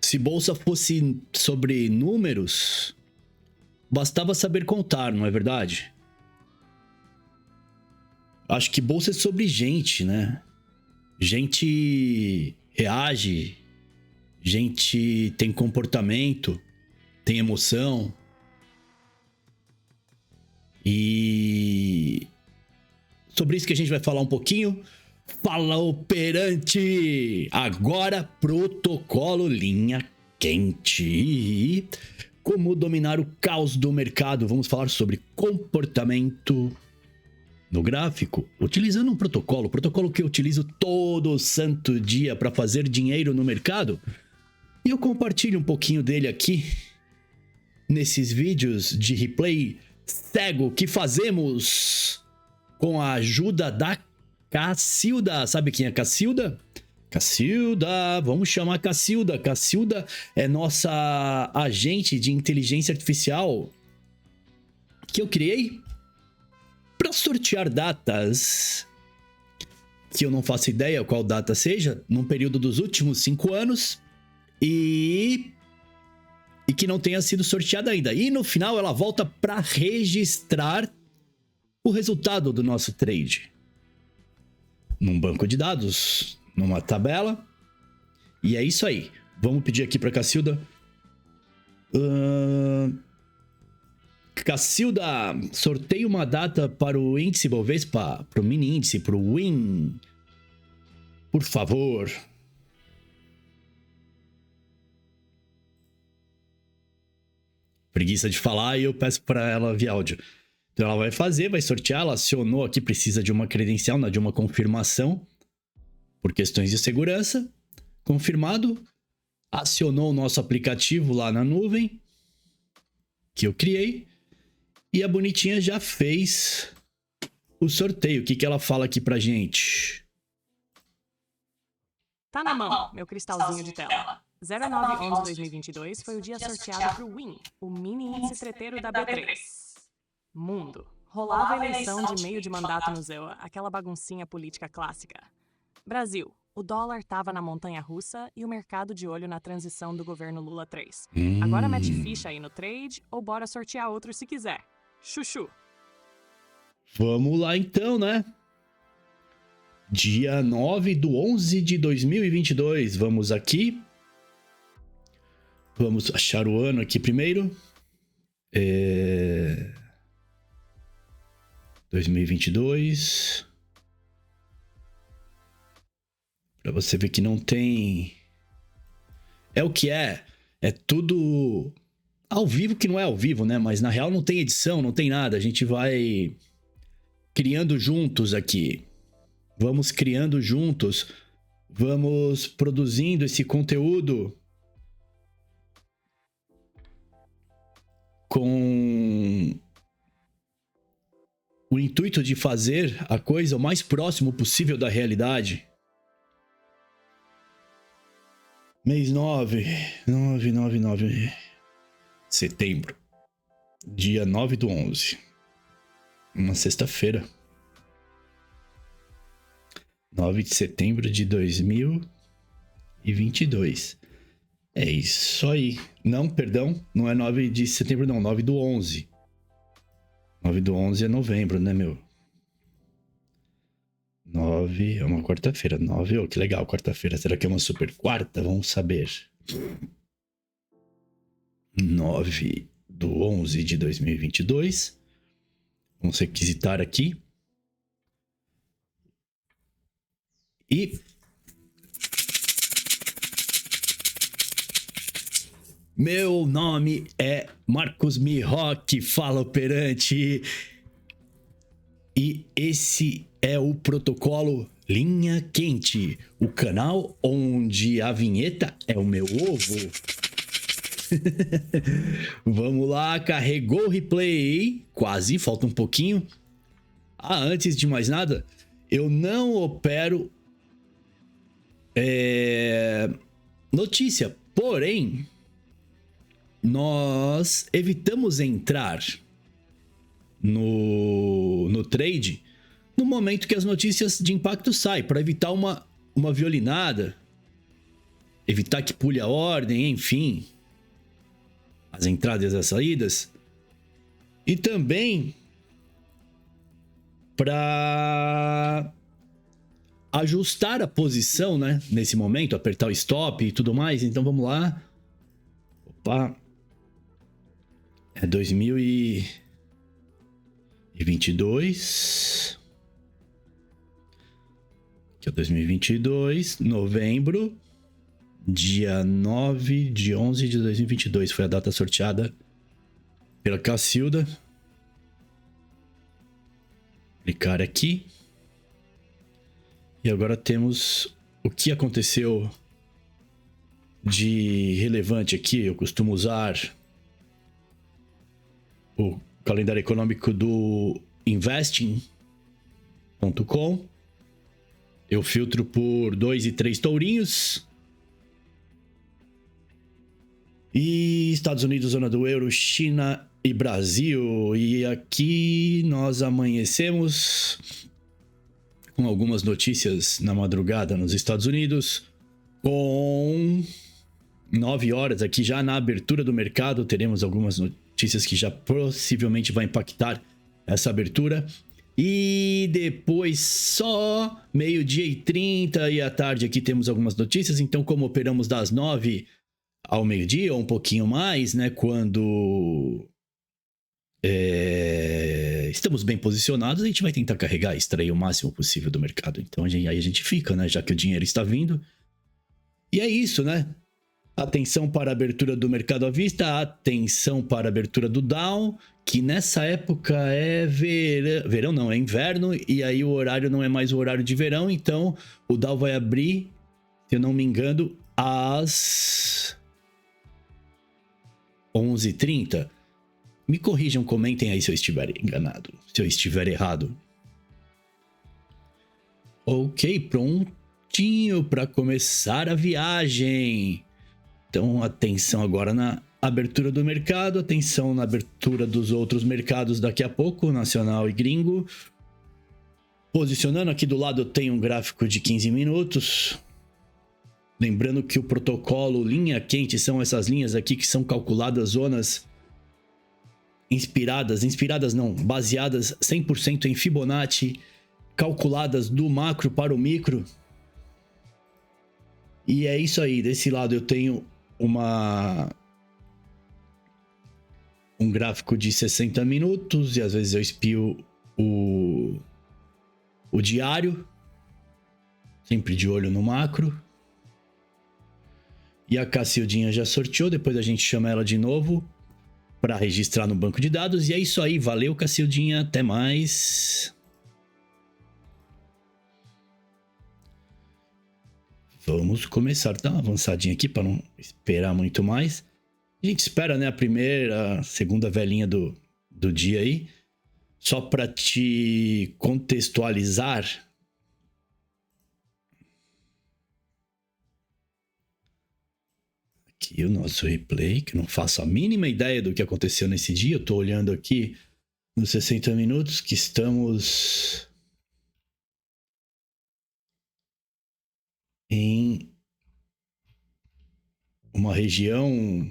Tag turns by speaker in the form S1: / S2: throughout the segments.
S1: Se bolsa fosse sobre números, bastava saber contar, não é verdade? Acho que bolsa é sobre gente, né? Gente reage, gente tem comportamento, tem emoção. E sobre isso que a gente vai falar um pouquinho. Fala, operante! Agora, protocolo linha quente. Como dominar o caos do mercado. Vamos falar sobre comportamento no gráfico, utilizando um protocolo. Protocolo que eu utilizo todo santo dia para fazer dinheiro no mercado. E eu compartilho um pouquinho dele aqui nesses vídeos de replay cego que fazemos com a ajuda da Cacilda. Sabe quem é Cacilda? Cacilda, vamos chamar Cacilda. Cacilda é nossa agente de inteligência artificial que eu criei para sortear datas que eu não faço ideia qual data seja, num período dos últimos 5 anos e que não tenha sido sorteada ainda. E no final ela volta para registrar o resultado do nosso trade num banco de dados, numa tabela. E é isso aí. Vamos pedir aqui para Cacilda. Cacilda, sorteia uma data para o índice Bovespa, para o mini índice, para o WIN. Por favor. Preguiça de falar e eu peço para ela via áudio. Então ela vai fazer, vai sortear, ela acionou aqui, precisa de uma credencial, de uma confirmação, por questões de segurança. Confirmado, acionou o nosso aplicativo lá na nuvem, que eu criei, e a bonitinha já fez o sorteio. O que ela fala aqui pra gente?
S2: Tá na mão, meu cristalzinho de tela. 09/11/2022 foi o dia sorteado pro WIN, o mini índice treteiro da B3. Mundo. Rolava a eleição de meio de mandato no ZEUA, aquela baguncinha política clássica. Brasil. O dólar tava na montanha-russa e o mercado de olho na transição do governo Lula 3. Agora mete ficha aí no trade ou bora sortear outro se quiser. Chuchu.
S1: Vamos lá então, né? Dia 9/11/2022. Vamos aqui. Vamos achar o ano aqui primeiro. 2022. Pra você ver que não tem... É o que é. É tudo ao vivo, que não é ao vivo, né? Mas na real não tem edição, não tem nada. A gente vai criando juntos aqui. Vamos criando juntos. Vamos produzindo esse conteúdo com o intuito de fazer a coisa o mais próximo possível da realidade. Mês 9. Setembro. Dia 9/11. Uma sexta-feira. 9 de setembro de 2022. É isso aí. Não, perdão, não é 9 de setembro não, 9/11. 9/11 é novembro, né, meu? 9 é uma quarta-feira. 9, oh, que legal, quarta-feira. Será que é uma super quarta? Vamos saber. 9/11/2022. Vamos requisitar aqui. E... Meu nome é Marcos Miroc, fala operante. E esse é o protocolo Linha Quente, o canal onde a vinheta é o meu ovo. Vamos lá, carregou o replay. Quase, falta um pouquinho. Antes de mais nada, eu não opero notícia, porém, nós evitamos entrar no trade no momento que as notícias de impacto saem, para evitar uma violinada, evitar que pule a ordem, enfim, as entradas e as saídas. E também para ajustar a posição, né? Nesse momento, apertar o stop e tudo mais. Então vamos lá. Opa. É 2022. Aqui é 2022, novembro, dia 9 de 11 de 2022. Foi a data sorteada pela Cacilda. Clicar aqui. E agora temos o que aconteceu de relevante aqui. Eu costumo usar o calendário econômico do investing.com. Eu filtro por 2 e 3 tourinhos. E Estados Unidos, zona do euro, China e Brasil. E aqui nós amanhecemos com algumas notícias na madrugada nos Estados Unidos. Com 9 horas aqui já na abertura do mercado, teremos algumas notícias que já possivelmente vai impactar essa abertura. E depois só meio-dia e 30 e à tarde aqui temos algumas notícias. Então, como operamos das 9 ao meio-dia ou um pouquinho mais, né? Quando estamos bem posicionados, a gente vai tentar carregar, extrair o máximo possível do mercado. Então aí a gente fica, né? Já que o dinheiro está vindo. E é isso, né? Atenção para a abertura do mercado à vista, atenção para a abertura do Dow, que nessa época é verão não, é inverno, e aí o horário não é mais o horário de verão, então o Dow vai abrir, se eu não me engano, às 11h30. Me corrijam, comentem aí se eu estiver enganado, se eu estiver errado. Ok, prontinho para começar a viagem. Então, atenção agora na abertura do mercado, atenção na abertura dos outros mercados daqui a pouco, nacional e gringo. Posicionando aqui do lado eu tenho um gráfico de 15 minutos. Lembrando que o protocolo linha quente são essas linhas aqui que são calculadas zonas inspiradas não, baseadas 100% em Fibonacci, calculadas do macro para o micro. E é isso aí, desse lado eu tenho um gráfico de 60 minutos e às vezes eu espio o diário, sempre de olho no macro. E a Cacildinha já sorteou, depois a gente chama ela de novo para registrar no banco de dados. E é isso aí, valeu Cacildinha, até mais. Vamos começar, dar uma avançadinha aqui para não esperar muito mais. A gente espera, né, a primeira, segunda velinha do dia aí. Só para te contextualizar. Aqui o nosso replay, que eu não faço a mínima ideia do que aconteceu nesse dia. Eu tô olhando aqui nos 60 minutos que estamos em uma região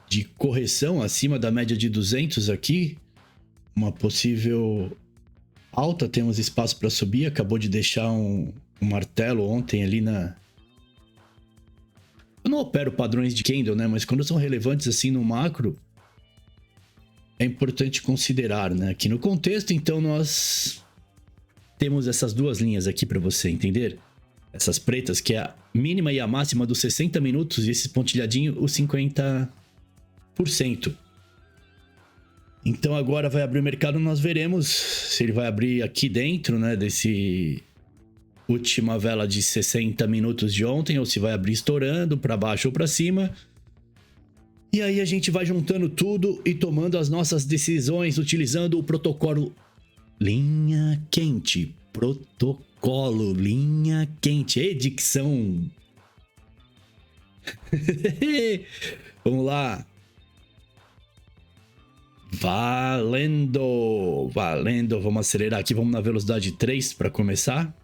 S1: de correção acima da média de 200 aqui. Uma possível alta, temos espaço para subir. Acabou de deixar um martelo ontem ali na... Eu não opero padrões de candle, né? Mas quando são relevantes assim no macro, é importante considerar, né? Aqui no contexto, então nós temos essas duas linhas aqui para você entender. Essas pretas, que é a mínima e a máxima dos 60 minutos, e esse pontilhadinho, os 50%. Então agora vai abrir o mercado, nós veremos se ele vai abrir aqui dentro, né? Desse última vela de 60 minutos de ontem, ou se vai abrir estourando para baixo ou para cima. E aí a gente vai juntando tudo e tomando as nossas decisões utilizando o protocolo linha quente. Protocolo linha quente. Edicção. Vamos lá. Valendo. Vamos acelerar aqui. Vamos na velocidade 3 para começar.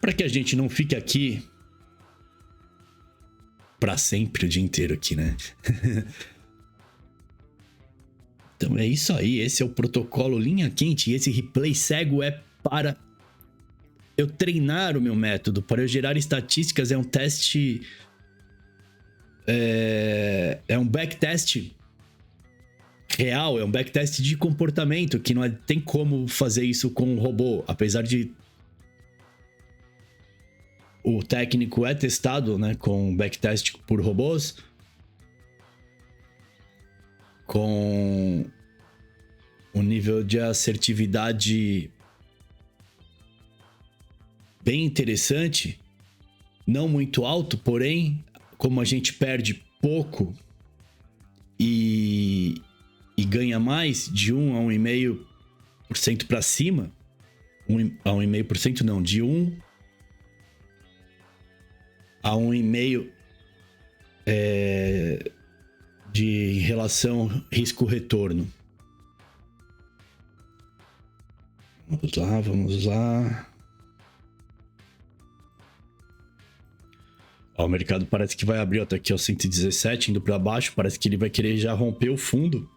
S1: para que a gente não fique aqui para sempre o dia inteiro aqui, né? Então é isso aí, esse é o protocolo linha quente e esse replay cego é para eu treinar o meu método, para eu gerar estatísticas, é um teste... É um backtest real, é um backtest de comportamento, que não tem como fazer isso com um robô, apesar de o técnico é testado, né, com backtest por robôs, com um nível de assertividade bem interessante, não muito alto, porém, como a gente perde pouco e ganha mais, de 1 a 1,5% para cima, 1 a 1,5% não, de 1 a 1,5% de relação risco-retorno. Vamos lá. Ó, o mercado parece que vai abrir, ó, tá aqui, ó, 117, indo para baixo. Parece que ele vai querer já romper o fundo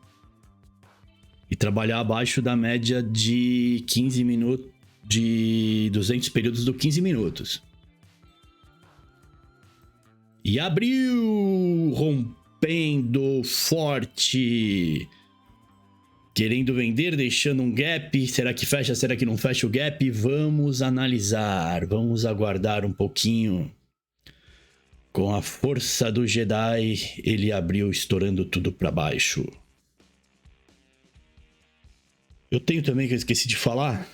S1: e trabalhar abaixo da média de 15 minutos, de 200 períodos do 15 minutos. E abriu, rompendo forte, querendo vender, deixando um gap. Será que fecha? Será que não fecha o gap? Vamos analisar, vamos aguardar um pouquinho. Com a força do Jedi, ele abriu, estourando tudo para baixo. Eu tenho também, que eu esqueci de falar,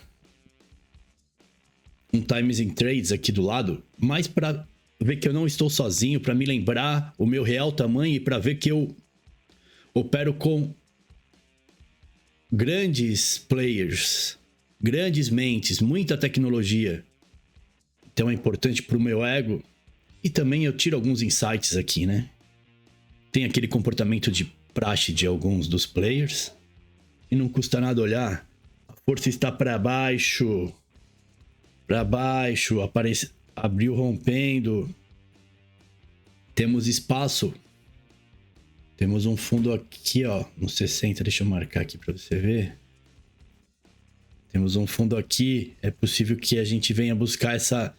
S1: um Times in Trades aqui do lado, mais para ver que eu não estou sozinho, para me lembrar o meu real tamanho e para ver que eu opero com grandes players, grandes mentes, muita tecnologia. Então é importante para o meu ego. E também eu tiro alguns insights aqui, né? Tem aquele comportamento de praxe de alguns dos players. E não custa nada olhar. A força está para baixo. Para baixo. Abriu rompendo. Temos espaço. Temos um fundo aqui, ó. No 60. Deixa eu marcar aqui para você ver. Temos um fundo aqui. É possível que a gente venha buscar essa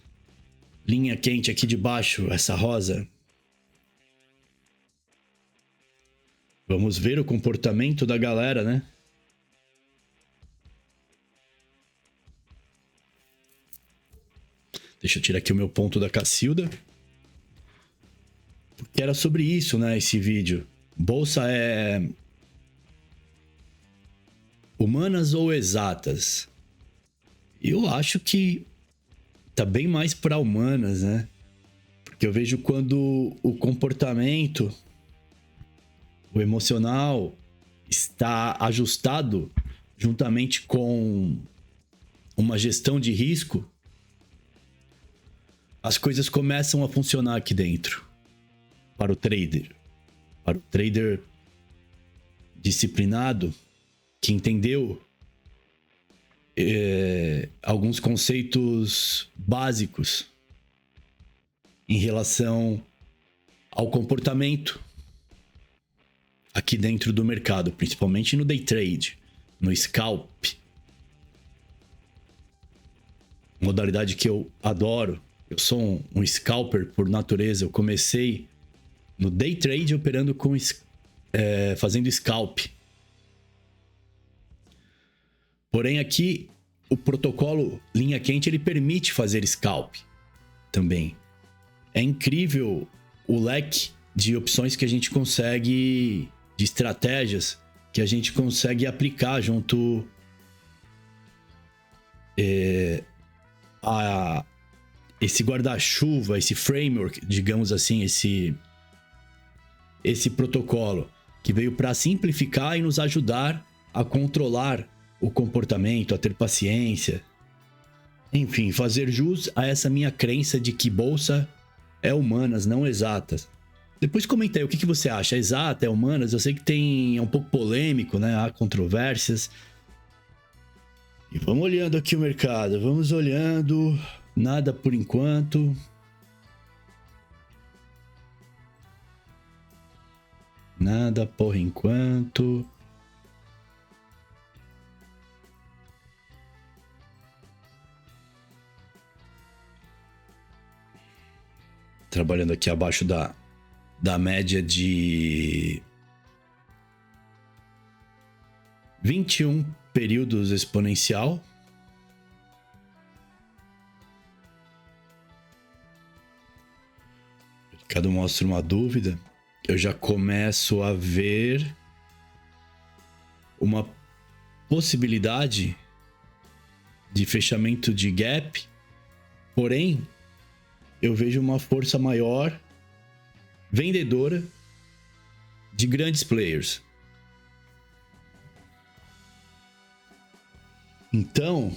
S1: linha quente aqui de baixo, essa rosa. Vamos ver o comportamento da galera, né? Deixa eu tirar aqui o meu ponto da Cacilda. Porque era sobre isso, né, esse vídeo. Bolsa é humanas ou exatas? Eu acho que tá bem mais para humanas, né? Porque eu vejo quando o comportamento, o emocional, está ajustado juntamente com uma gestão de risco, as coisas começam a funcionar aqui dentro. Para o trader. Para o trader disciplinado, que entendeu alguns conceitos básicos em relação ao comportamento aqui dentro do mercado, principalmente no day trade, no scalp, modalidade que eu adoro. Eu sou um scalper por natureza. Eu comecei no day trade operando com fazendo scalp. Porém, aqui, o protocolo linha quente, ele permite fazer scalp também. É incrível o leque de opções que a gente consegue, de estratégias que a gente consegue aplicar junto a esse guarda-chuva, esse framework, digamos assim, esse protocolo que veio para simplificar e nos ajudar a controlar o comportamento, a ter paciência. Enfim, fazer jus a essa minha crença de que bolsa é humanas, não exatas. Depois comenta aí o que você acha. É exata, é humanas? Eu sei que é um pouco polêmico, né? Há controvérsias. E vamos olhando aqui o mercado. Vamos olhando Nada por enquanto. Nada por enquanto. Trabalhando aqui abaixo da média de 21 períodos exponencial. O mercado mostra uma dúvida. Eu já começo a ver uma possibilidade de fechamento de gap, porém, eu vejo uma força maior vendedora de grandes players. Então,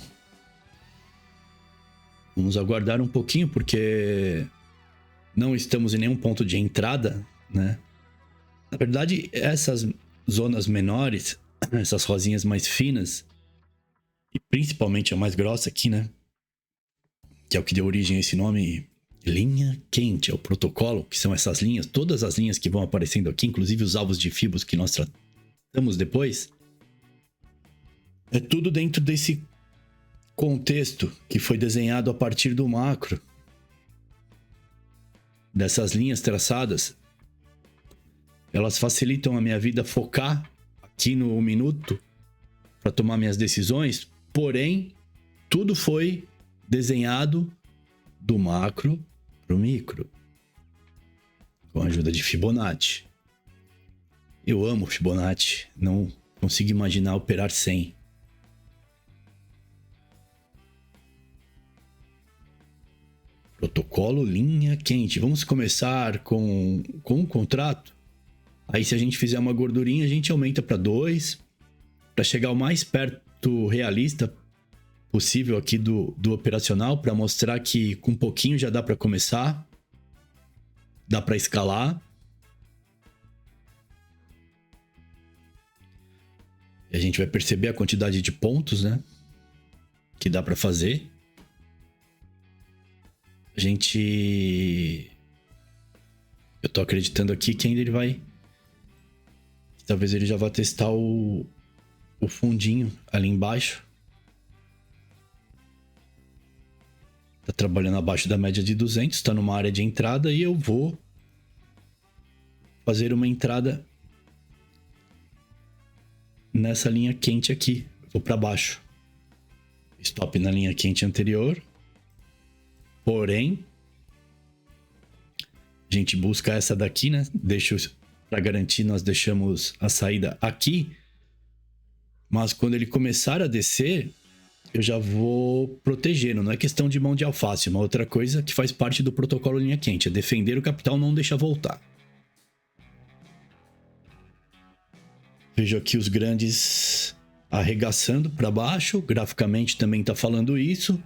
S1: vamos aguardar um pouquinho, porque não estamos em nenhum ponto de entrada, né? Na verdade, essas zonas menores, essas rosinhas mais finas, e principalmente a mais grossa aqui, né? Que é o que deu origem a esse nome, linha quente, é o protocolo, que são essas linhas, todas as linhas que vão aparecendo aqui, inclusive os alvos de fibos que nós tratamos depois. É tudo dentro desse contexto que foi desenhado a partir do macro. Dessas linhas traçadas, elas facilitam a minha vida focar aqui no 1 minuto para tomar minhas decisões, porém, tudo foi desenhado do macro para o micro, com a ajuda de Fibonacci. Eu amo Fibonacci, não consigo imaginar operar sem. Protocolo linha quente. Vamos começar com um contrato. Aí se a gente fizer uma gordurinha, a gente aumenta para 2, para chegar o mais perto realista possível aqui do operacional, para mostrar que com um pouquinho já dá para começar, dá para escalar. E a gente vai perceber a quantidade de pontos, né, que dá para fazer. Eu tô acreditando aqui que ainda ele vai... Talvez ele já vá testar o fundinho ali embaixo. Tá trabalhando abaixo da média de 200, tá numa área de entrada e eu vou fazer uma entrada nessa linha quente aqui. Vou para baixo. Stop na linha quente anterior. Porém, a gente busca essa daqui, né? Para garantir, nós deixamos a saída aqui. Mas quando ele começar a descer, eu já vou protegendo. Não é questão de mão de alface. Uma outra coisa que faz parte do protocolo linha quente é defender o capital, não deixar voltar. Vejo aqui os grandes arregaçando para baixo. Graficamente também está falando isso.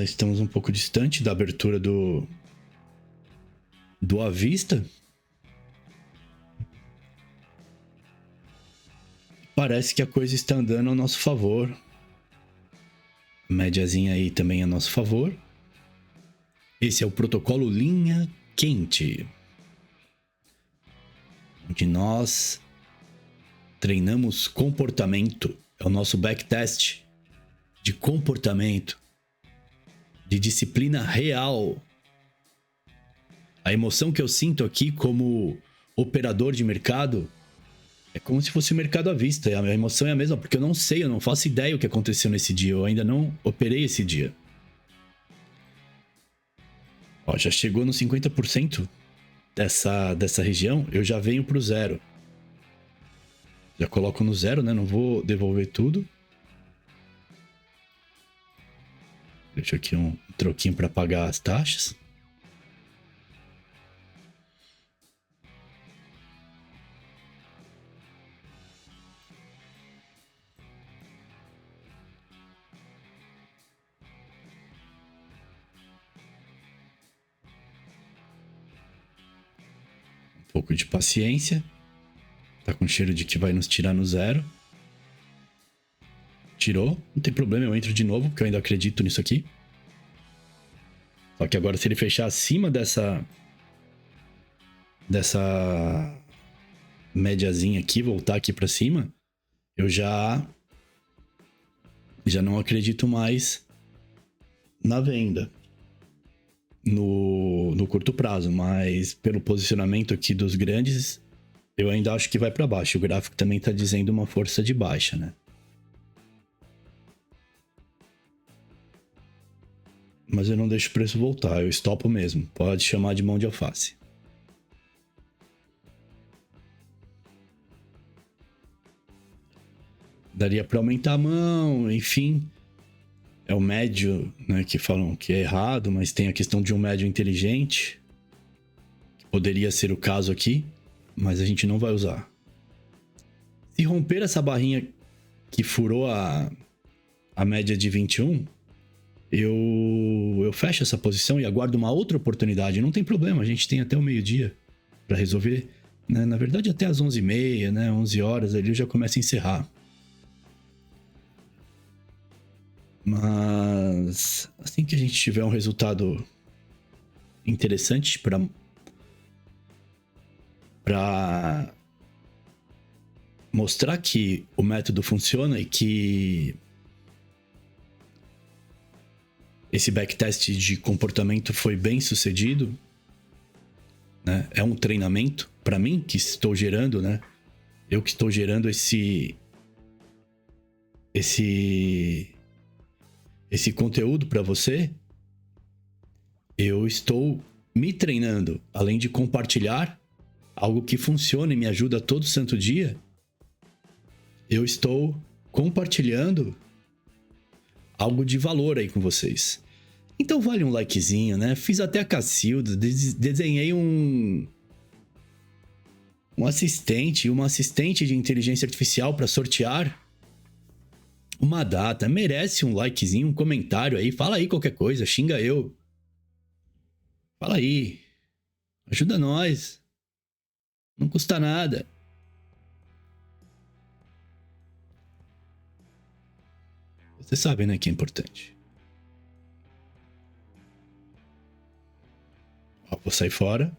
S1: Estamos um pouco distante da abertura do à vista. Parece que a coisa está andando ao nosso favor. Médiazinha aí também a nosso favor. Esse é o protocolo linha quente, onde nós treinamos comportamento. É o nosso backtest de comportamento, de disciplina real. A emoção que eu sinto aqui como operador de mercado é como se fosse o mercado à vista. A minha emoção é a mesma, porque eu não sei, eu não faço ideia o que aconteceu nesse dia. Eu ainda não operei esse dia. Ó, já chegou no 50% dessa região, eu já venho pro zero. Já coloco no zero, né? Não vou devolver tudo. Deixa aqui um troquinho para pagar as taxas. Um pouco de paciência. Tá com cheiro de que vai nos tirar no zero. Tirou, não tem problema, eu entro de novo, porque eu ainda acredito nisso aqui. Só que agora se ele fechar acima dessa médiazinha aqui, voltar aqui pra cima, eu já não acredito mais na venda no curto prazo, mas pelo posicionamento aqui dos grandes, eu ainda acho que vai para baixo. O gráfico também tá dizendo uma força de baixa, né? Mas eu não deixo o preço voltar, eu estopo mesmo. Pode chamar de mão de alface. Daria para aumentar a mão, enfim. É o médio, né, que falam que é errado, mas tem a questão de um médio inteligente. Que poderia ser o caso aqui, mas a gente não vai usar. Se romper essa barrinha que furou a média de 21, eu fecho essa posição e aguardo uma outra oportunidade. Não tem problema, a gente tem até o meio-dia para resolver. Né? Na verdade, até as 11h30, né, 11 horas ali eu já começo a encerrar. Mas assim que a gente tiver um resultado interessante para mostrar que o método funciona e que esse backtest de comportamento foi bem sucedido, né? É um treinamento para mim que estou gerando, né? Eu que estou gerando esse conteúdo para você. Eu estou me treinando, além de compartilhar algo que funciona e me ajuda todo santo dia. Eu estou compartilhando algo de valor aí com vocês. Então vale um likezinho, né? Fiz até a Cacilda, desenhei um assistente, uma assistente de inteligência artificial para sortear uma data. Merece um likezinho, um comentário aí. Fala aí qualquer coisa, xinga eu. Fala aí. Ajuda nós. Não custa nada. Você sabe, né, que é importante. Ó, vou sair fora.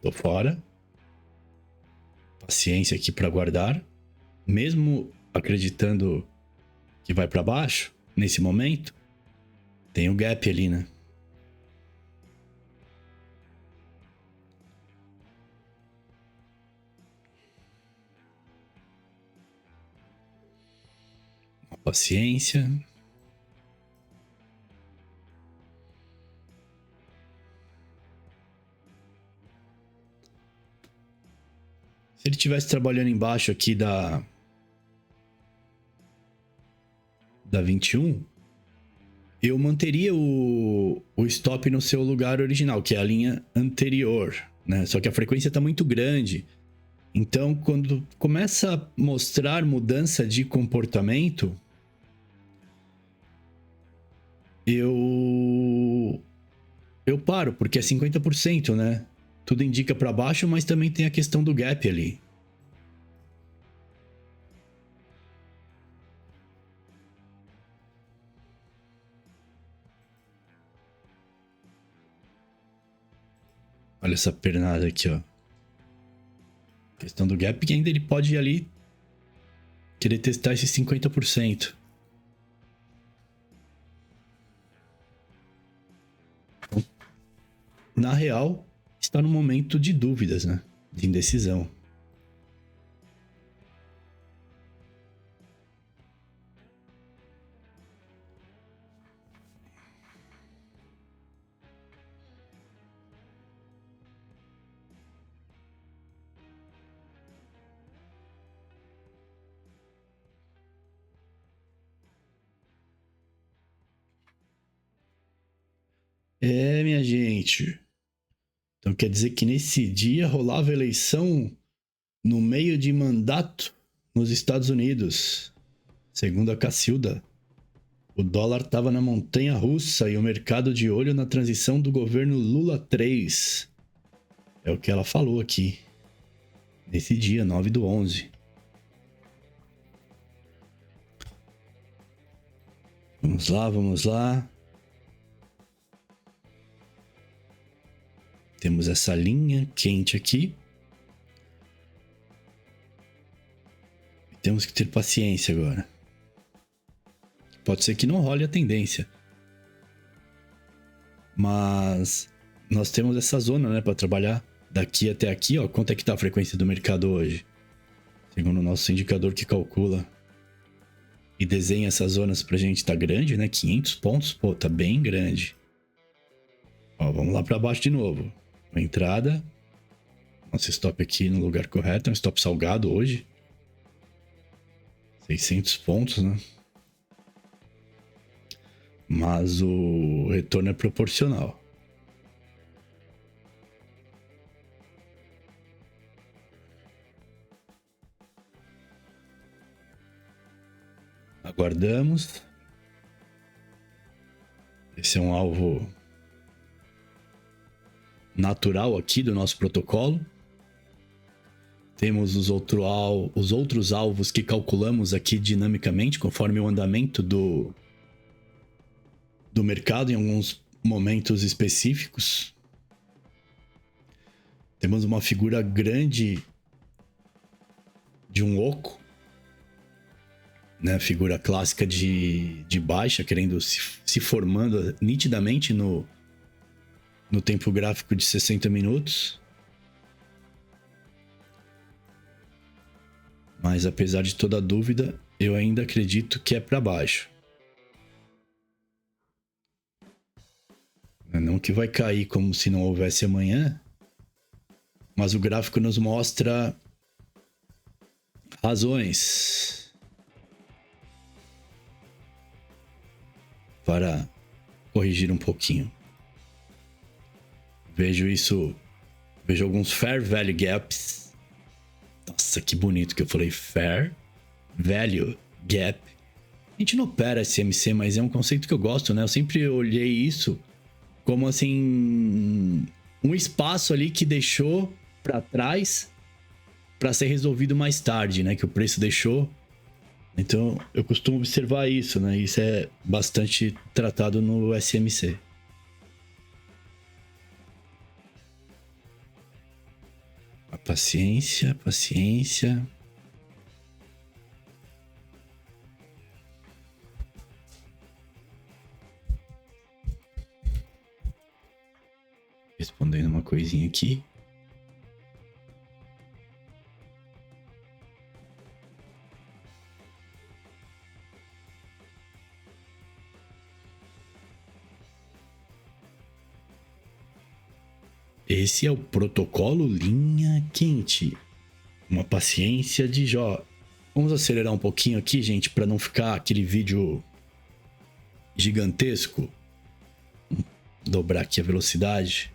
S1: Tô fora. Paciência aqui para guardar. Mesmo acreditando que vai para baixo, nesse momento, tem um gap ali, né? Paciência. Se ele estivesse trabalhando embaixo aqui da 21, eu manteria o stop no seu lugar original, que é a linha anterior, né? Só que a frequência está muito grande. Então, quando começa a mostrar mudança de comportamento, eu paro, porque é 50%, né? Tudo indica para baixo, mas também tem a questão do gap ali. Olha essa pernada aqui, ó. A questão do gap, que ainda ele pode ir ali querer testar esses 50%. Então, na real, está no momento de dúvidas, né? De indecisão. É, minha gente. Então quer dizer que nesse dia rolava eleição no meio de mandato nos Estados Unidos. Segundo a Cacilda, o dólar estava na montanha russa e o mercado de olho na transição do governo Lula 3. É o que ela falou aqui. Nesse dia, 9/11. Vamos lá, vamos lá. Temos essa linha quente aqui. Temos que ter paciência agora. Pode ser que não role a tendência. Mas nós temos essa zona, né, para trabalhar. Daqui até aqui, ó, quanto é que tá a frequência do mercado hoje? Segundo o nosso indicador que calcula e desenha essas zonas pra gente, tá grande, né? 500 pontos, pô, tá bem grande. Ó, vamos lá pra baixo de novo. Uma entrada. Nosso stop aqui no lugar correto, é um stop salgado hoje. 600 pontos, né? Mas o retorno é proporcional. Aguardamos. Esse é um alvo natural aqui do nosso protocolo. Temos os outros alvos que calculamos aqui dinamicamente, conforme o andamento do mercado em alguns momentos específicos. Temos uma figura grande de um oco, né? Figura clássica de baixa, querendo se formando nitidamente no tempo gráfico de 60 minutos. Mas apesar de toda a dúvida, eu ainda acredito que é para baixo. Não que vai cair como se não houvesse amanhã, mas o gráfico nos mostra razões para corrigir um pouquinho. Vejo alguns Fair Value Gaps. Nossa, que bonito que eu falei, Fair Value Gap. A gente não opera SMC, mas é um conceito que eu gosto, né? Eu sempre olhei isso como assim um espaço ali que deixou para trás para ser resolvido mais tarde, né? Que o preço deixou. Então eu costumo observar isso, né? Isso é bastante tratado no SMC. A paciência, paciência. Respondendo uma coisinha aqui. Esse é o protocolo linha quente. Uma paciência de Jó. Vamos acelerar um pouquinho aqui, gente, para não ficar aquele vídeo gigantesco. Dobrar aqui a velocidade.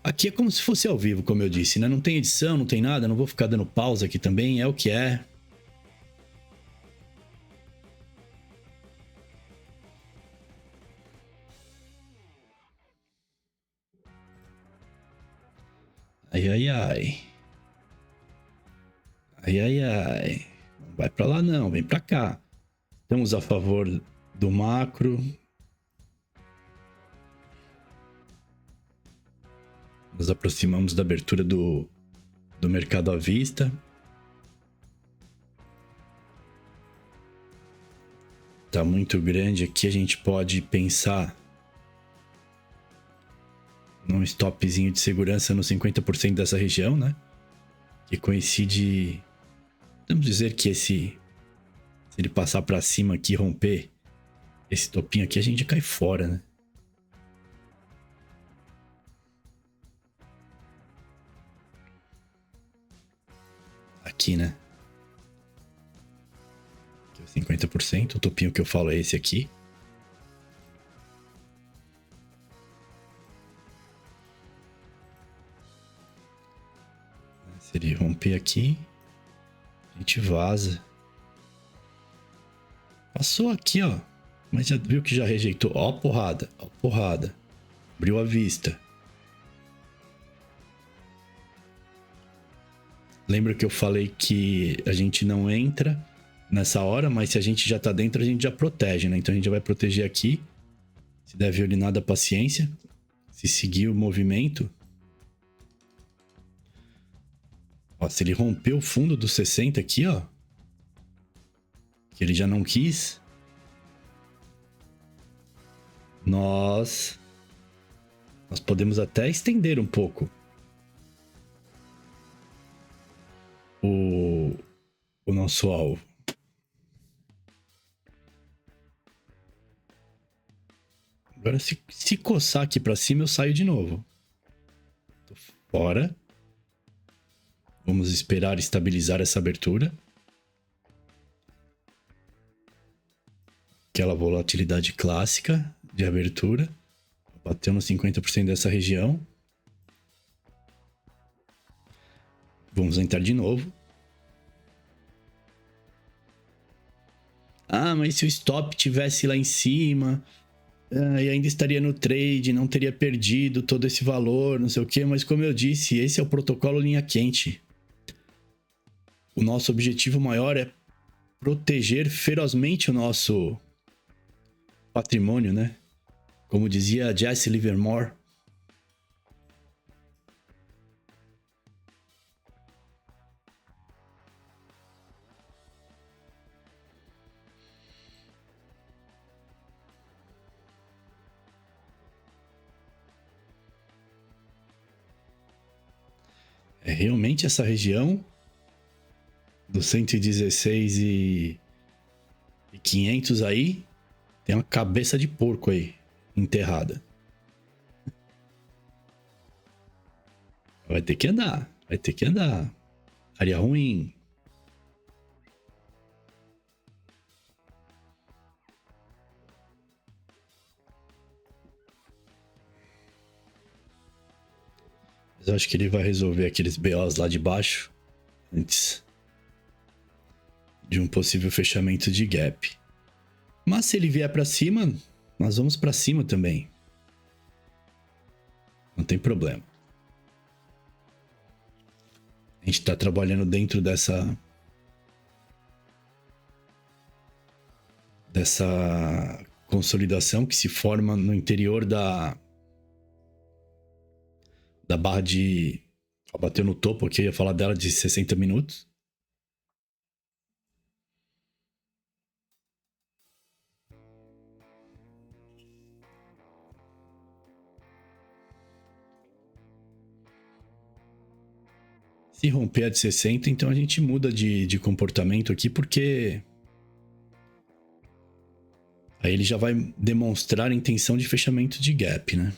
S1: Aqui é como se fosse ao vivo, como eu disse, né? Não tem edição, não tem nada, não vou ficar dando pausa aqui também, é o que é. Ai, ai, ai. Ai, ai, ai. Não vai pra lá não, vem pra cá. Estamos a favor do macro. Nos aproximamos da abertura do mercado à vista. Tá muito grande aqui, a gente pode pensar num stopzinho de segurança no 50% dessa região, né? Que coincide... Vamos dizer que se ele passar para cima aqui, romper esse topinho aqui, a gente cai fora, né? Aqui, né? Aqui é 50%. O topinho que eu falo é esse aqui. Se ele romper aqui, a gente vaza. Passou aqui, ó. Mas já viu que já rejeitou. Ó a porrada, ó a porrada. Abriu a vista. Lembra que eu falei que a gente não entra nessa hora, mas se a gente já tá dentro, a gente já protege, né? Então a gente já vai proteger aqui. Se der violinada, paciência. Se seguir o movimento... Ó, se ele romper o fundo dos 60 aqui, ó. Que ele já não quis. Nós podemos até estender um pouco o nosso alvo. Agora, se coçar aqui pra cima, eu saio de novo. Tô fora. Vamos esperar estabilizar essa abertura. Aquela volatilidade clássica de abertura. Bateu no 50% dessa região. Vamos entrar de novo. Ah, mas se o stop tivesse lá em cima, e ainda estaria no trade, não teria perdido todo esse valor, não sei o quê. Mas como eu disse, esse é o protocolo linha quente. O nosso objetivo maior é proteger ferozmente o nosso patrimônio, né? Como dizia Jesse Livermore. É realmente essa região do 116 e 500 aí, tem uma cabeça de porco aí enterrada. Vai ter que andar, vai ter que andar. Área ruim. Mas eu acho que ele vai resolver aqueles BOs lá de baixo antes de um possível fechamento de gap. Mas se ele vier pra cima, nós vamos pra cima também. Não tem problema. A gente tá trabalhando dentro dessa consolidação que se forma no interior da barra de... Bateu no topo aqui, eu ia falar dela de 60 minutos. Se romper a de 60, então a gente muda de comportamento aqui, porque aí ele já vai demonstrar a intenção de fechamento de gap, né?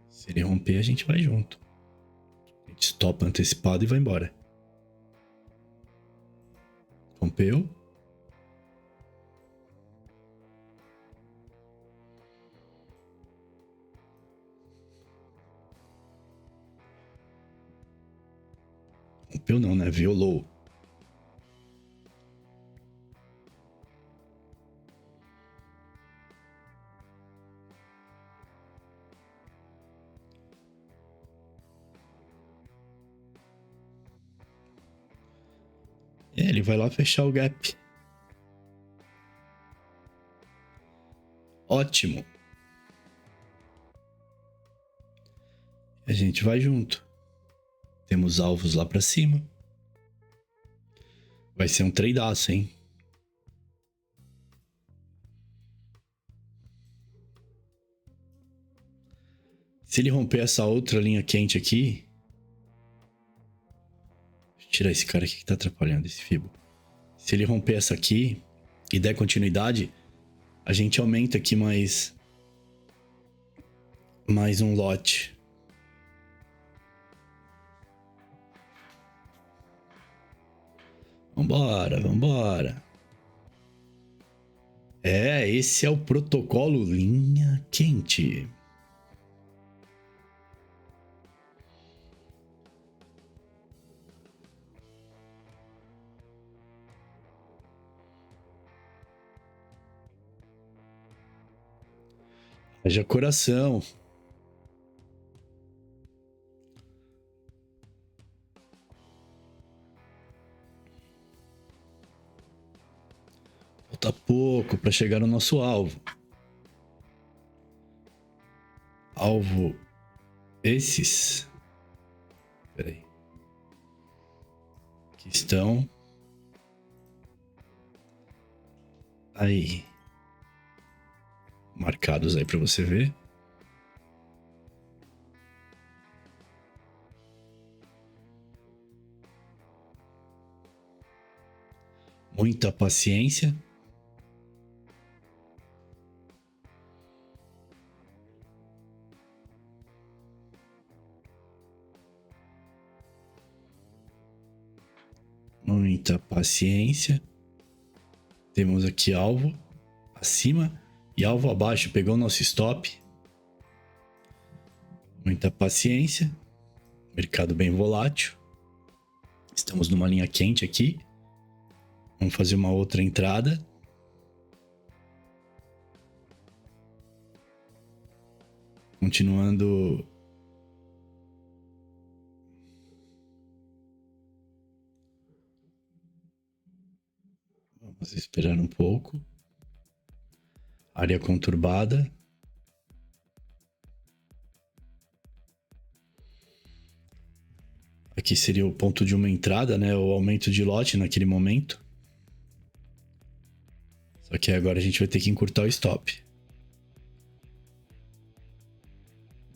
S1: Se ele romper, a gente vai junto. A gente stopa antecipado e vai embora. Rompeu. Rompeu não, né? Violou. Ele vai lá fechar o gap. Ótimo. A gente vai junto. Temos alvos lá pra cima. Vai ser um tradeaço, hein? Se ele romper essa outra linha quente aqui... Deixa eu tirar esse cara aqui que tá atrapalhando, esse Fibo. Se ele romper essa aqui e der continuidade, a gente aumenta aqui mais um lote. Vambora, vambora. Esse é o protocolo linha quente. Haja coração. Falta pouco para chegar no nosso alvo. Alvo esses. Peraí. Que estão aí. Marcados aí para você ver. Muita paciência. Muita paciência. Temos aqui alvo acima e alvo abaixo. Pegou o nosso stop. Muita paciência. Mercado bem volátil. Estamos numa linha quente aqui. Vamos fazer uma outra entrada. Continuando. Vamos esperar um pouco. Área conturbada. Aqui seria o ponto de uma entrada, né? O aumento de lote naquele momento. Só que agora a gente vai ter que encurtar o stop.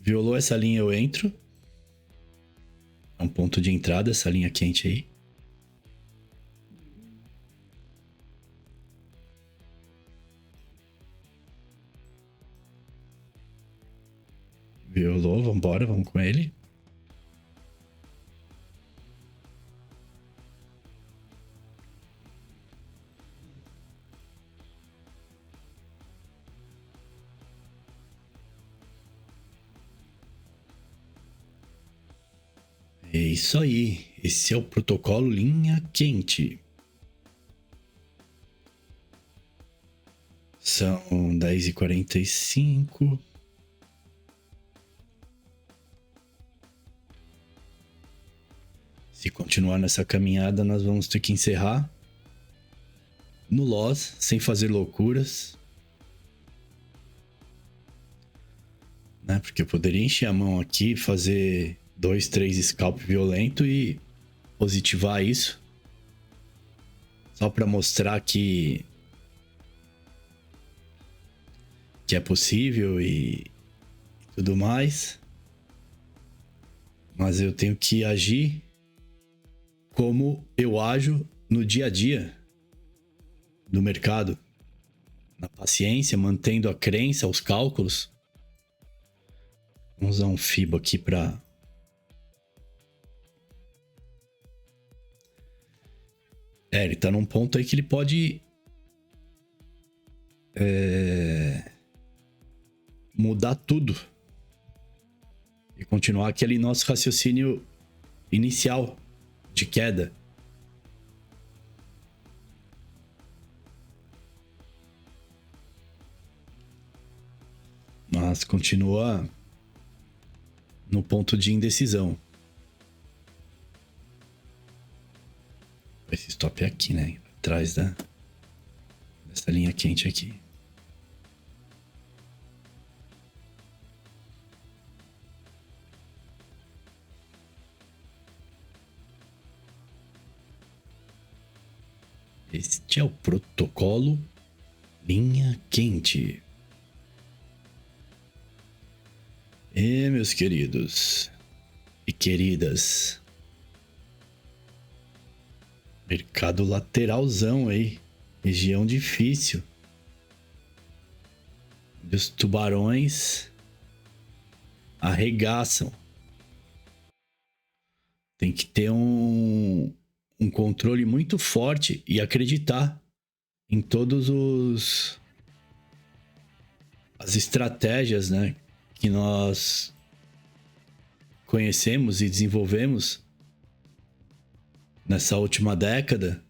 S1: Violou essa linha, eu entro. É um ponto de entrada, essa linha quente aí. Violou, vambora, vamos com ele. É isso aí, esse é o protocolo linha quente. São 10h45. Se continuar nessa caminhada, nós vamos ter que encerrar no loss, sem fazer loucuras. Né? Porque eu poderia encher a mão aqui, fazer 2, 3 scalp violento e positivar isso. Só para mostrar que é possível e tudo mais. Mas eu tenho que agir como eu ajo no dia a dia do mercado. Na paciência, mantendo a crença, os cálculos. Vamos usar um FIBO aqui para... ele tá num ponto aí que ele pode... mudar tudo. E continuar aquele nosso raciocínio inicial de queda. Mas continua no ponto de indecisão. Esse stop é aqui, né? Atrás dessa linha quente aqui. Este é o protocolo linha quente. E meus queridos e queridas, mercado lateralzão aí, região difícil. Os tubarões arregaçam. Tem que ter um controle muito forte e acreditar em todos as estratégias, né, que nós conhecemos e desenvolvemos nessa última década.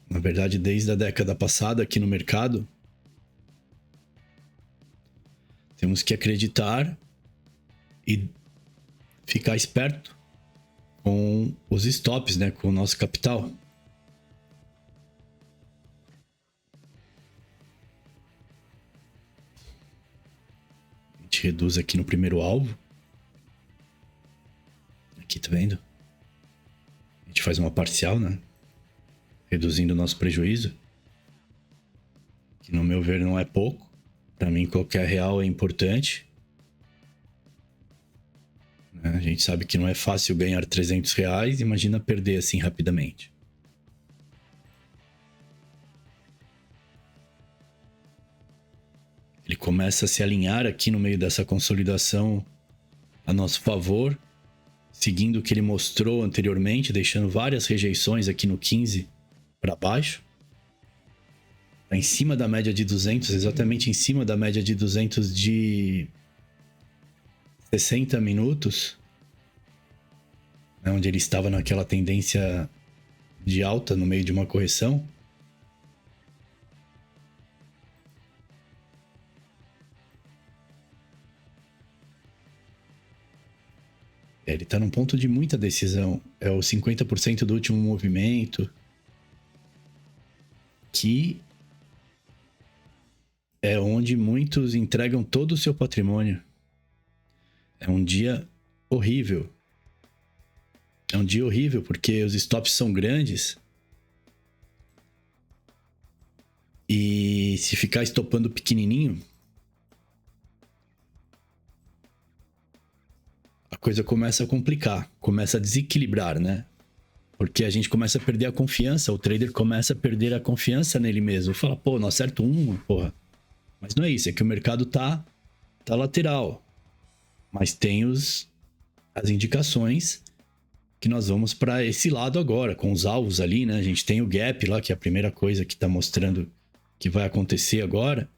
S1: Na verdade, desde a década passada aqui no mercado. Temos que acreditar e ficar esperto com os stops, né? Com o nosso capital. A gente reduz aqui no primeiro alvo. Aqui, tá vendo? A gente faz uma parcial, né? Reduzindo o nosso prejuízo. Que no meu ver não é pouco. Para mim, qualquer real é importante. A gente sabe que não é fácil ganhar R$300. Imagina perder assim rapidamente. Ele começa a se alinhar aqui no meio dessa consolidação a nosso favor. Seguindo o que ele mostrou anteriormente. Deixando várias rejeições aqui no 15 para baixo. Tá em cima da média de 200, exatamente em cima da média de 200 de 60 minutos. Onde ele estava naquela tendência de alta no meio de uma correção. Ele tá num ponto de muita decisão. É o 50% do último movimento. Que é onde muitos entregam todo o seu patrimônio. É um dia horrível. É um dia horrível porque os stops são grandes. E se ficar estopando pequenininho, a coisa começa a complicar. Começa a desequilibrar, né? Porque a gente começa a perder a confiança. O trader começa a perder a confiança nele mesmo. Fala, pô, não acerto uma, porra. Mas não é isso, é que o mercado tá lateral. Mas tem as indicações que nós vamos para esse lado agora, com os alvos ali, né? A gente tem o gap lá, que é a primeira coisa que tá mostrando que vai acontecer agora.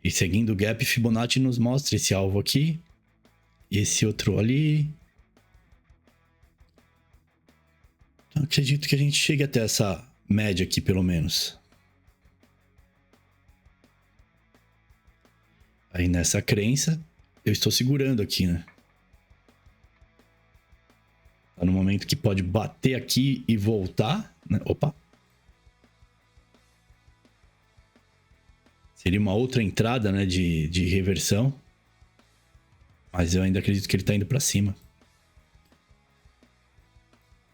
S1: E seguindo o gap, Fibonacci nos mostra esse alvo aqui. E esse outro ali. Então, acredito que a gente chegue até essa média aqui, pelo menos. Aí nessa crença, eu estou segurando aqui, né? Tá no momento que pode bater aqui e voltar, né? Opa! Seria uma outra entrada, né? De reversão. Mas eu ainda acredito que ele tá indo pra cima.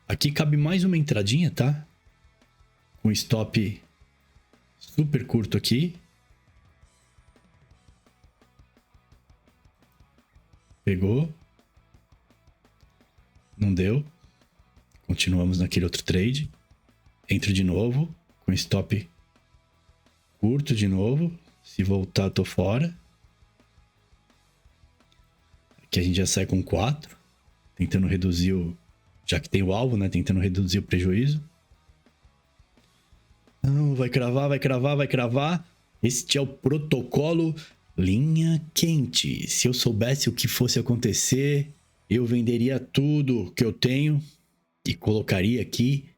S1: Aqui cabe mais uma entradinha, tá? Com stop super curto aqui. Pegou. Não deu. Continuamos naquele outro trade. Entro de novo. Com stop curto de novo. Se voltar, tô fora. Aqui a gente já sai com 4. Tentando reduzir o... Já que tem o alvo, né? Tentando reduzir o prejuízo. Não, vai cravar, vai cravar, vai cravar. Este é o protocolo linha quente. Se eu soubesse o que fosse acontecer, eu venderia tudo que eu tenho e colocaria aqui.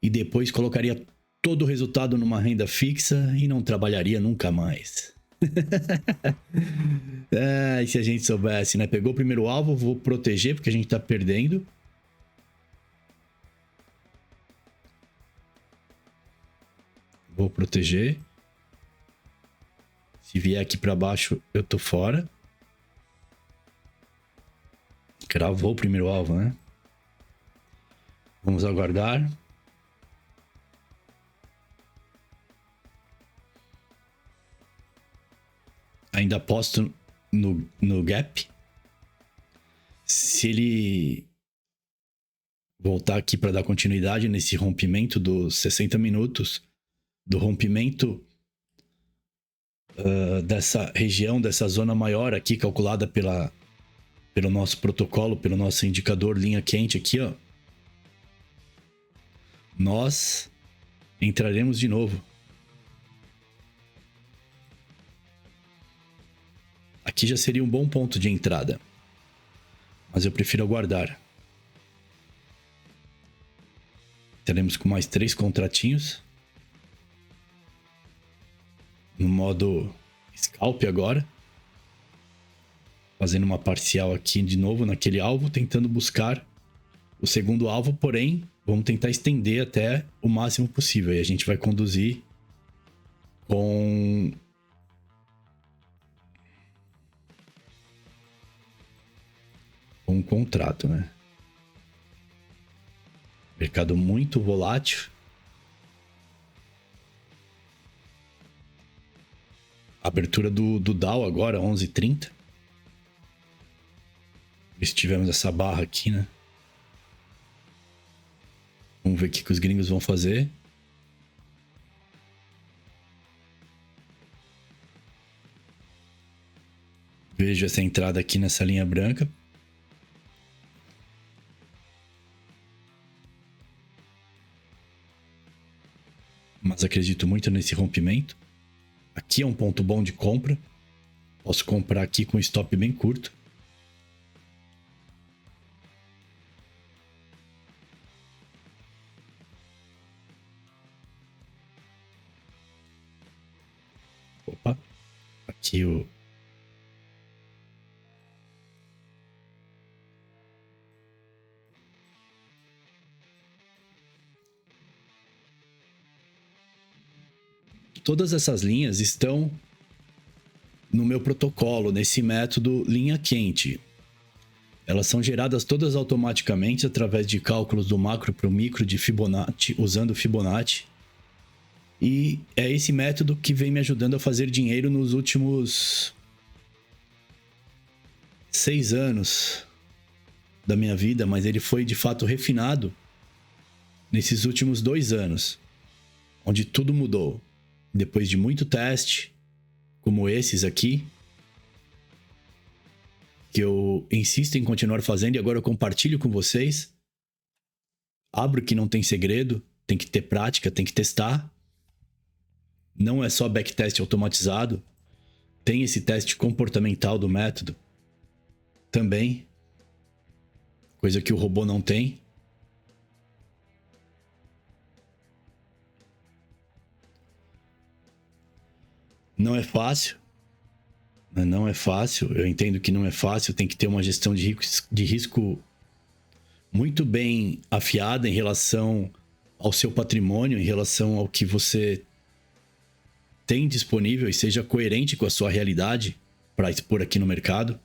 S1: E depois colocaria todo o resultado numa renda fixa e não trabalharia nunca mais. E se a gente soubesse, né? Pegou o primeiro alvo, vou proteger porque a gente tá perdendo. Vou proteger. Se vier aqui para baixo, eu tô fora. Cravou o primeiro alvo, né? Vamos aguardar. Ainda aposto no gap. Se ele voltar aqui para dar continuidade nesse rompimento dos 60 minutos, do rompimento dessa região, dessa zona maior aqui, calculada pelo nosso protocolo, pelo nosso indicador linha quente aqui, ó, nós entraremos de novo. Aqui já seria um bom ponto de entrada, mas eu prefiro aguardar. Teremos com mais 3 contratinhos. No modo scalp agora. Fazendo uma parcial aqui de novo naquele alvo, tentando buscar o segundo alvo, porém, vamos tentar estender até o máximo possível. E a gente vai conduzir com um contrato, né? Mercado muito volátil. Abertura do Dow agora, 11h30. Tivemos essa barra aqui, né? Vamos ver o que os gringos vão fazer. Vejo essa entrada aqui nessa linha branca. Mas acredito muito nesse rompimento. Aqui é um ponto bom de compra. Posso comprar aqui com stop bem curto. Opa. Aqui o... Todas essas linhas estão no meu protocolo, nesse método linha quente. Elas são geradas todas automaticamente através de cálculos do macro para o micro de Fibonacci, usando Fibonacci. E é esse método que vem me ajudando a fazer dinheiro nos últimos 6 anos da minha vida, mas ele foi de fato refinado nesses últimos 2 anos, onde tudo mudou. Depois de muito teste, como esses aqui, que eu insisto em continuar fazendo e agora eu compartilho com vocês. Abro que não tem segredo, tem que ter prática, tem que testar. Não é só backtest automatizado, tem esse teste comportamental do método também, coisa que o robô não tem. Não é fácil. Não é fácil. Eu entendo que não é fácil. Tem que ter uma gestão de risco muito bem afiada em relação ao seu patrimônio, em relação ao que você tem disponível e seja coerente com a sua realidade para expor aqui no mercado.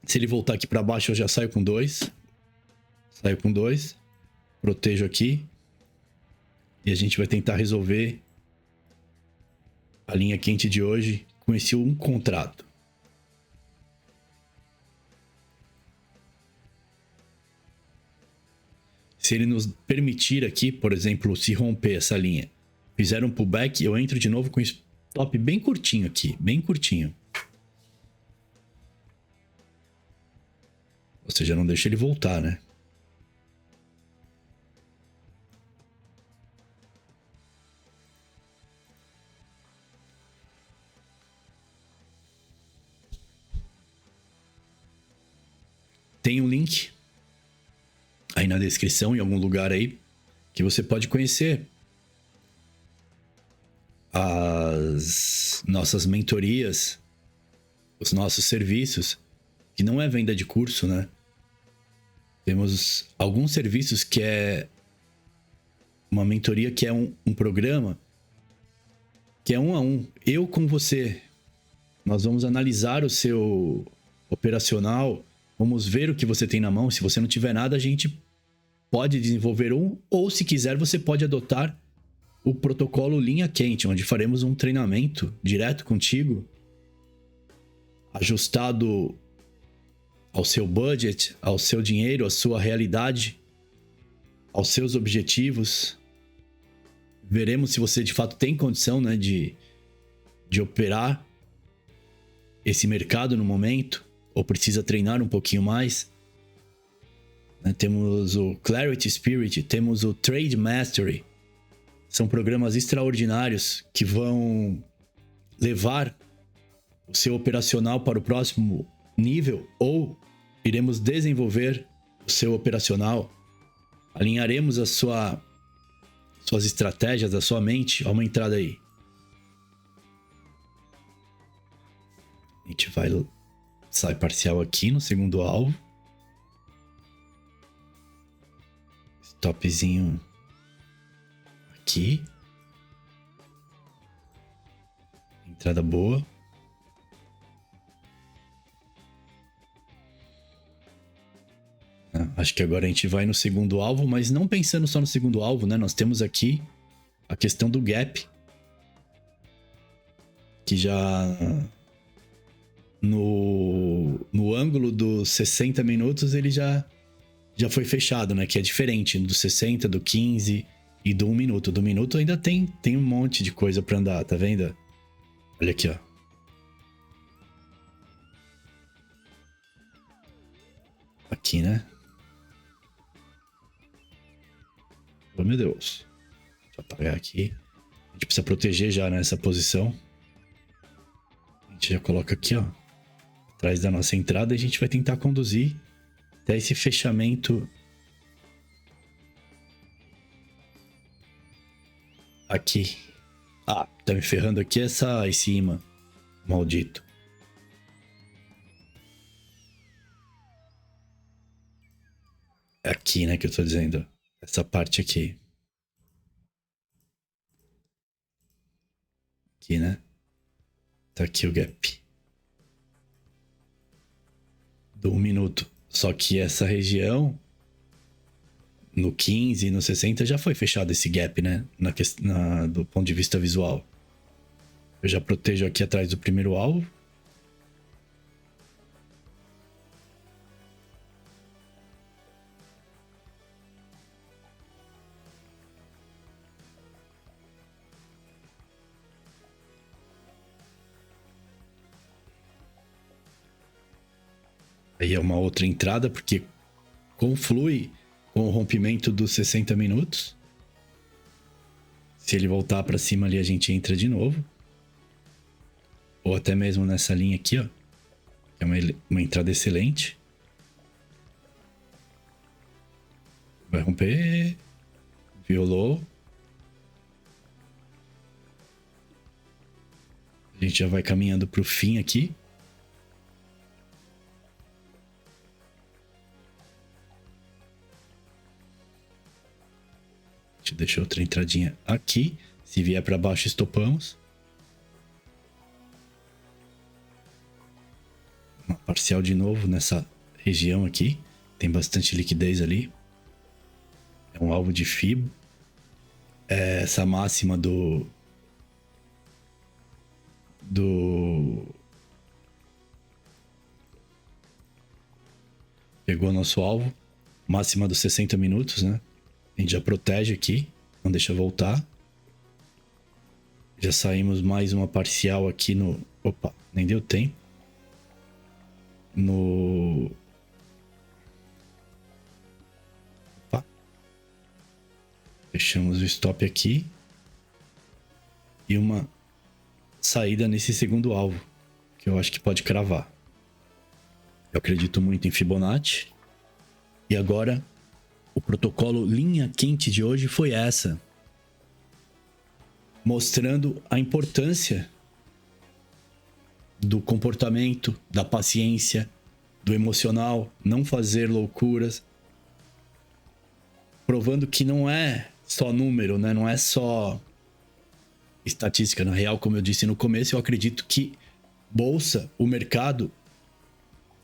S1: Se ele voltar aqui para baixo, eu já saio com 2. Saio com 2. Protejo aqui. E a gente vai tentar resolver a linha quente de hoje com esse um contrato. Se ele nos permitir aqui, por exemplo, se romper essa linha, fizer um pullback, eu entro de novo com stop bem curtinho aqui, bem curtinho. Ou seja, não deixa ele voltar, né? Tem um link aí na descrição, em algum lugar aí, que você pode conhecer as nossas mentorias, os nossos serviços, que não é venda de curso, né? Temos alguns serviços que é uma mentoria, que é um programa que é 1 a 1. Eu com você. Nós vamos analisar o seu operacional, vamos ver o que você tem na mão. Se você não tiver nada, a gente pode desenvolver um, ou se quiser, você pode adotar o protocolo linha quente, onde faremos um treinamento direto contigo, ajustado ao seu budget, ao seu dinheiro, à sua realidade, aos seus objetivos. Veremos se você de fato tem condição, né, de operar esse mercado no momento, ou precisa treinar um pouquinho mais. Temos o Clarity Spirit, temos o Trade Mastery. São programas extraordinários que vão levar o seu operacional para o próximo nível, ou iremos desenvolver o seu operacional. Alinharemos suas estratégias, a sua mente. Ó, uma entrada aí. A gente vai... Sai parcial aqui no segundo alvo. Stopzinho aqui. Entrada boa. Acho que agora a gente vai no segundo alvo, mas não pensando só no segundo alvo, né? Nós temos aqui a questão do gap. Que já... No ângulo dos 60 minutos ele já foi fechado, né? Que é diferente do 60, do 15 e do 1 minuto. Do minuto ainda tem um monte de coisa pra andar, tá vendo? Olha aqui, ó. Aqui, né? Oh, meu Deus. Deixa eu apagar aqui. A gente precisa proteger já nessa posição. A gente já coloca aqui, ó. Atrás da nossa entrada. E a gente vai tentar conduzir até esse fechamento aqui. Ah, tá me ferrando aqui esse imã. Maldito. É aqui, né, que eu tô dizendo. Essa parte aqui. Aqui, né? Tá aqui o gap. Do 1 minuto. Só que essa região, no 15 e no 60, já foi fechado esse gap, né? Do ponto de vista visual. Eu já protejo aqui atrás do primeiro alvo. Aí é uma outra entrada, porque conflui com o rompimento dos 60 minutos. Se ele voltar para cima ali, a gente entra de novo. Ou até mesmo nessa linha aqui, ó. Que é uma entrada excelente. Vai romper. Violou. A gente já vai caminhando pro fim aqui. A gente deixa outra entradinha aqui. Se vier para baixo, estopamos. Uma parcial de novo nessa região aqui. Tem bastante liquidez ali. É um alvo de FIBO. É essa máxima Pegou nosso alvo. Máxima dos 60 minutos, né? A gente já protege aqui. Não deixa voltar. Já saímos mais uma parcial aqui no... Opa, nem deu tempo. Opa. Fechamos o stop aqui. E uma saída nesse segundo alvo. Que eu acho que pode cravar. Eu acredito muito em Fibonacci. E agora, o protocolo linha quente de hoje foi essa. Mostrando a importância do comportamento, da paciência, do emocional, não fazer loucuras. Provando que não é só número, né? Não é só estatística. Na real, como eu disse no começo, eu acredito que bolsa, o mercado,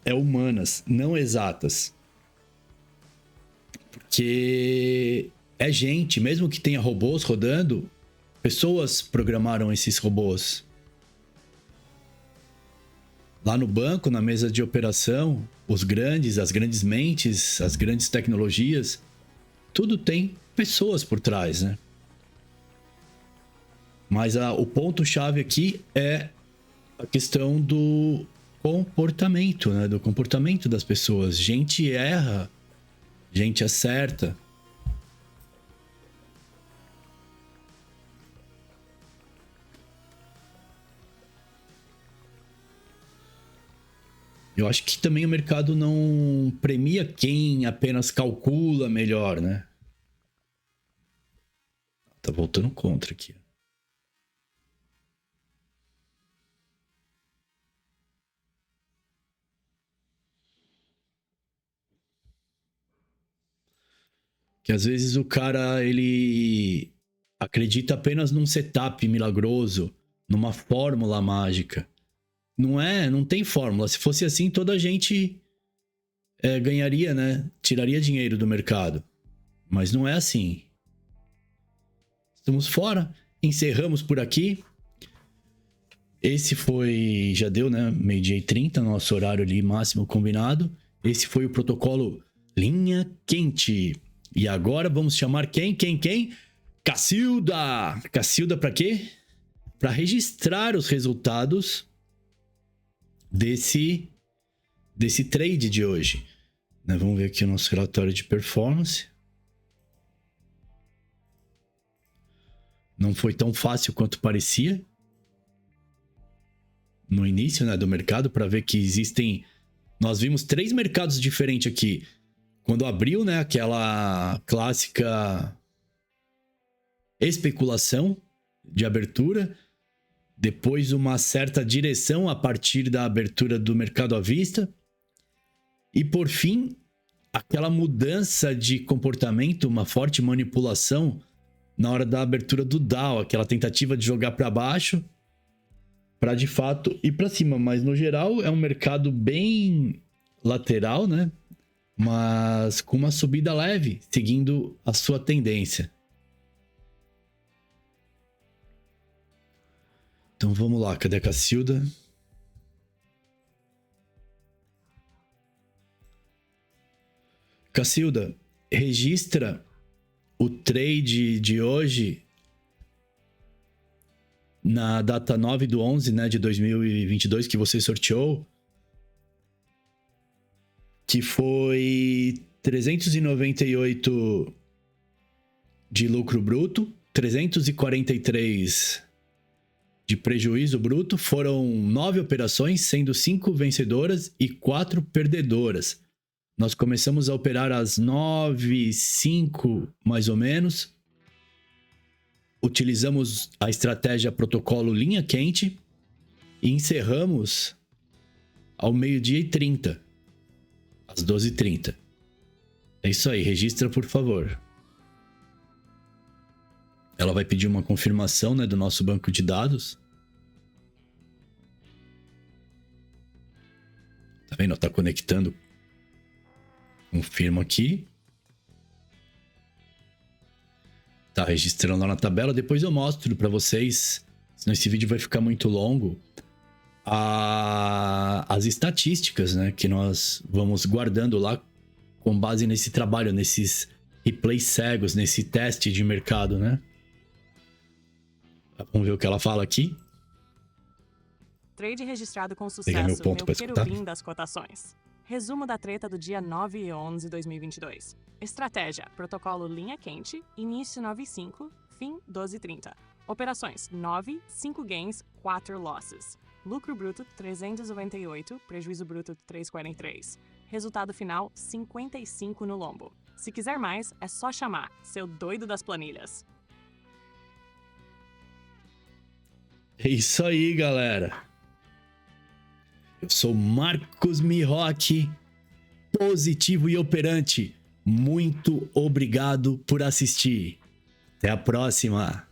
S1: é humanas, não exatas. Porque é gente, mesmo que tenha robôs rodando, pessoas programaram esses robôs. Lá no banco, na mesa de operação, as grandes mentes, as grandes tecnologias, tudo tem pessoas por trás, né? Mas o ponto-chave aqui é a questão do comportamento, né? Do comportamento das pessoas. Gente erra, gente acerta. Eu acho que também o mercado não premia quem apenas calcula melhor, né? Tá voltando contra aqui. Que às vezes o cara, ele acredita apenas num setup milagroso, numa fórmula mágica. Não tem fórmula. Se fosse assim, toda a gente ganharia, né? Tiraria dinheiro do mercado. Mas não é assim. Estamos fora. Encerramos por aqui. Esse foi... Já deu, né? 12h30, nosso horário ali máximo combinado. Esse foi o protocolo Linha Quente. E agora vamos chamar quem? Cacilda! Cacilda pra quê? Pra registrar os resultados desse trade de hoje. Né? Vamos ver aqui o nosso relatório de performance. Não foi tão fácil quanto parecia no início, né, do mercado, para ver que existem... Nós vimos 3 mercados diferentes aqui. Quando abriu, né, aquela clássica especulação de abertura, depois uma certa direção a partir da abertura do mercado à vista, e por fim, aquela mudança de comportamento, uma forte manipulação na hora da abertura do Dow, aquela tentativa de jogar para baixo, para de fato ir para cima. Mas no geral é um mercado bem lateral, né? Mas com uma subida leve, seguindo a sua tendência. Então vamos lá, cadê a Cacilda? Cacilda, registra o trade de hoje na data 9/11, né, de 2022, que você sorteou, que foi 398 de lucro bruto, 343 de prejuízo bruto. Foram 9 operações, sendo 5 vencedoras e 4 perdedoras. Nós começamos a operar às 9h05, mais ou menos. Utilizamos a estratégia protocolo Linha Quente e encerramos ao 12h30, às 12h30. É isso aí, registra, por favor. Ela vai pedir uma confirmação, né, do nosso banco de dados. Tá vendo? Tá conectando. Confirmo aqui. Tá registrando lá na tabela. Depois eu mostro para vocês, senão esse vídeo vai ficar muito longo, as estatísticas, né, que nós vamos guardando lá com base nesse trabalho, nesses replays cegos, nesse teste de mercado, né? Vamos ver o que ela fala aqui.
S2: Trade registrado com
S1: Pegar
S2: sucesso,
S1: meu ponto pra escutar.
S2: querubim das cotações. Resumo da treta do dia 9/11/2022. Estratégia, protocolo Linha Quente, início 9h05, fim 12h30. Operações 9, 5 gains, 4 losses. Lucro bruto 398, prejuízo bruto 343. Resultado final 55 no lombo. Se quiser mais, é só chamar, seu doido das planilhas.
S1: É isso aí, galera. Eu sou Marcos Mihawk, positivo e operante. Muito obrigado por assistir. Até a próxima.